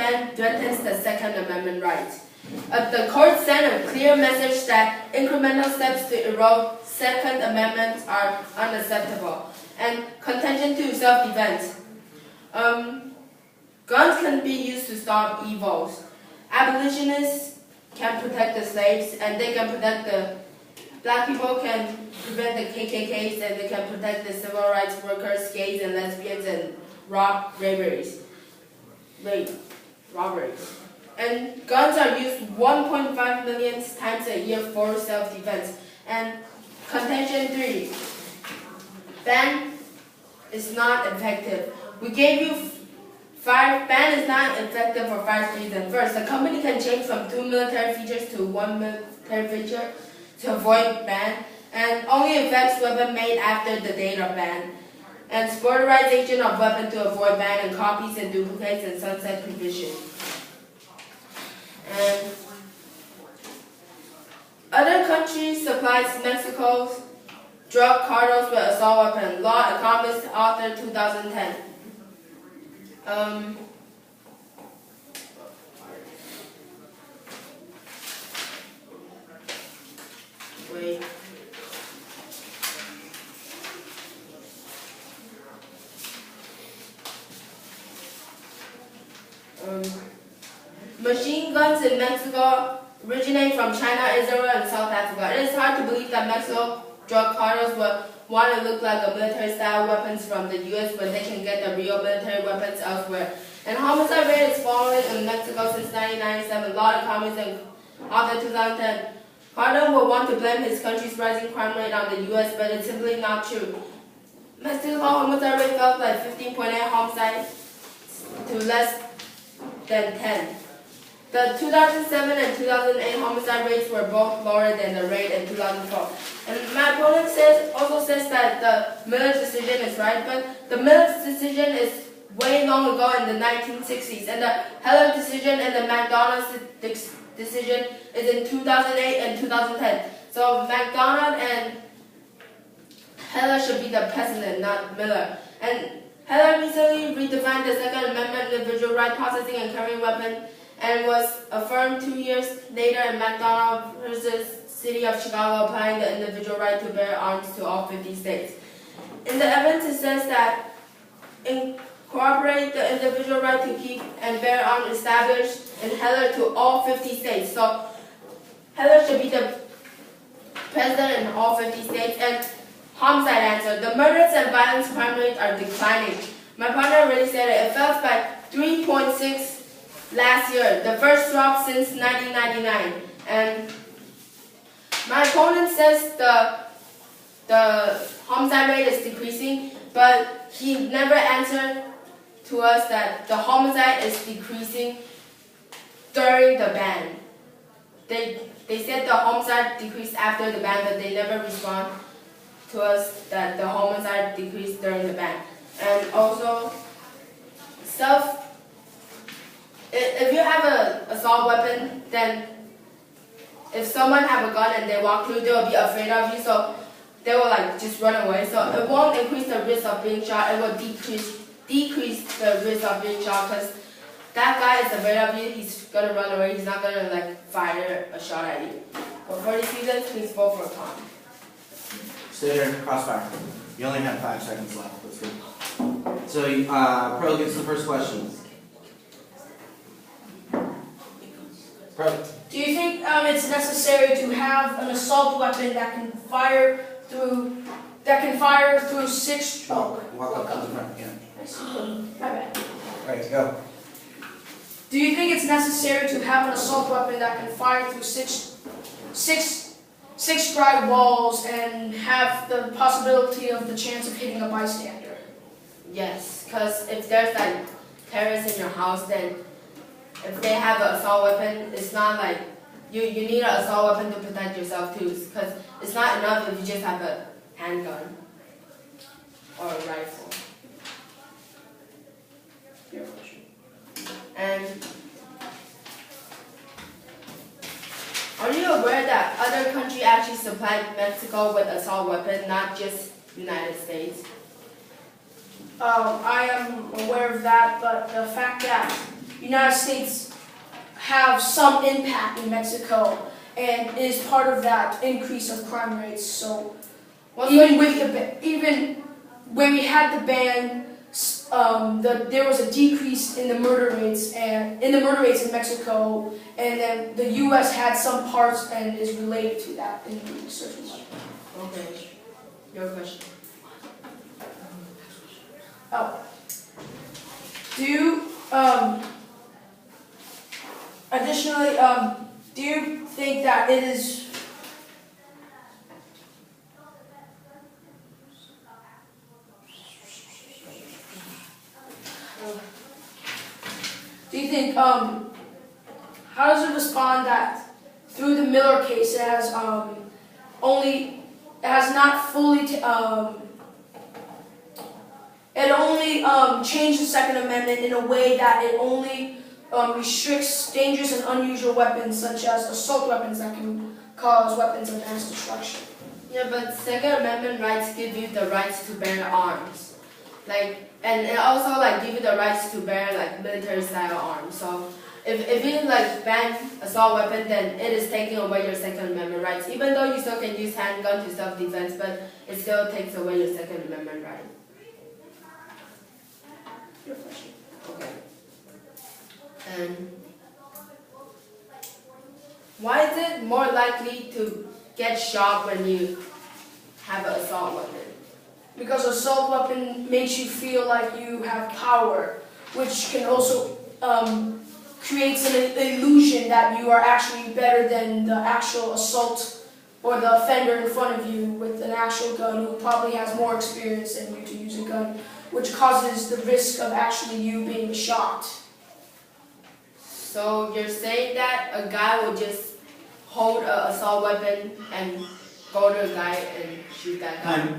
ban threatens the Second Amendment rights. The court sent a clear message that incremental steps to erode Second Amendment are unacceptable, and contention to self-defense. Guns can be used to stop evils. Abolitionists can protect the slaves, and they can protect the black people, can prevent the KKKs, and they can protect the civil rights workers, gays and lesbians, and robberies. And guns are used 1.5 million times a year for self-defense. And contention 3, ban is not effective. We gave you ban is not effective for 5 reasons. First, the company can change from 2 military features to 1 military feature to avoid ban, and only affects weapons made after the date of ban. And sporterization of weapons to avoid ban, and copies and duplicates and sunset provision. And other countries supplies Mexico's drug cartels with assault weapons. Law Economist, author 2010. Wait. Machine guns in Mexico originate from China, Israel, and South Africa. It is hard to believe that Mexico drug cartels would want to look like a military-style weapons from the U.S. when they can get the real military weapons elsewhere. And homicide rate is falling in Mexico since 1997. Law Economist and author 2010. Carter will want to blame his country's rising crime rate on the U.S., but it's simply not true. Mexico homicide rate fell by 15.8 homicides to less than 10. The 2007 and 2008 homicide rates were both lower than the rate in 2004. And my opponent also says that the Miller decision is right, but the Miller decision is way long ago in the 1960s, and the Heller decision and the McDonald's decision is in 2008 and 2010. So McDonald and Heller should be the president, not Miller. And Heller recently redefined the Second Amendment, individual right possessing and carrying weapons, and was affirmed 2 years later in McDonald versus City of Chicago, applying the individual right to bear arms to all 50 states. In the evidence, it says that incorporate the individual right to keep and bear arms established in Heller to all 50 states. So Heller should be the president in all 50 states. And homicide answer: the murders and violence crime rates are declining. My partner already said it. It fell by 3.6 last year, the first drop since 1999. And my opponent says the homicide rate is decreasing, but he never answered to us that the homicide is decreasing during the ban. They said the homicide decreased after the ban, but they never respond to us that the homicide decreased during the ban. And also, if you have an assault weapon, then if someone have a gun and they walk through, they will be afraid of you, so they will just run away. So it won't increase the risk of being shot, it will decrease the risk of being shot, because that guy is afraid of you, he's gonna run away, he's not gonna fire a shot at you. But for these reasons, please vote for Tom. Stay there, crossfire. You only have 5 seconds left. Let's go. So, Pro gets the first question. Pro. Do you think it's necessary to have an assault weapon that can fire through 6? Walk up to the front. Yeah. My bad. All right, go. Do you think it's necessary to have an assault weapon that can fire through six dry walls and have the possibility of the chance of hitting a bystander? Yes, because if there's terrorists in your house, then if they have an assault weapon, it's not you need an assault weapon to protect yourself too, because it's not enough if you just have a handgun or a rifle. And are you aware that other countries actually supplied Mexico with assault weapons, not just United States? I am aware of that, but the fact that United States have some impact in Mexico and is part of that increase of crime rates. So even when we had the ban, there was a decrease in the murder rates in Mexico, and then the U.S. had some parts and is related to that in the research. Okay. Your question. Oh. Additionally, do you think that it is how does it respond that through the Miller case it has not fully it only changed the Second Amendment in a way that it only restricts dangerous and unusual weapons such as assault weapons that can cause weapons of mass destruction? Yeah, but Second Amendment rights give you the rights to bear arms, and it also give you the rights to bear military style arms. So if you ban assault weapon, then it is taking away your Second Amendment rights. Even though you still can use handgun to self-defense, but it still takes away your Second Amendment right. Your question. Okay. And why is it more likely to get shot when you have an assault weapon? Because assault weapon makes you feel like you have power, which can also creates an illusion that you are actually better than the actual assault or the offender in front of you with an actual gun who probably has more experience than you to use a gun, which causes the risk of actually you being shot. So you're saying that a guy will just hold an assault weapon and go to a guy and shoot that guy?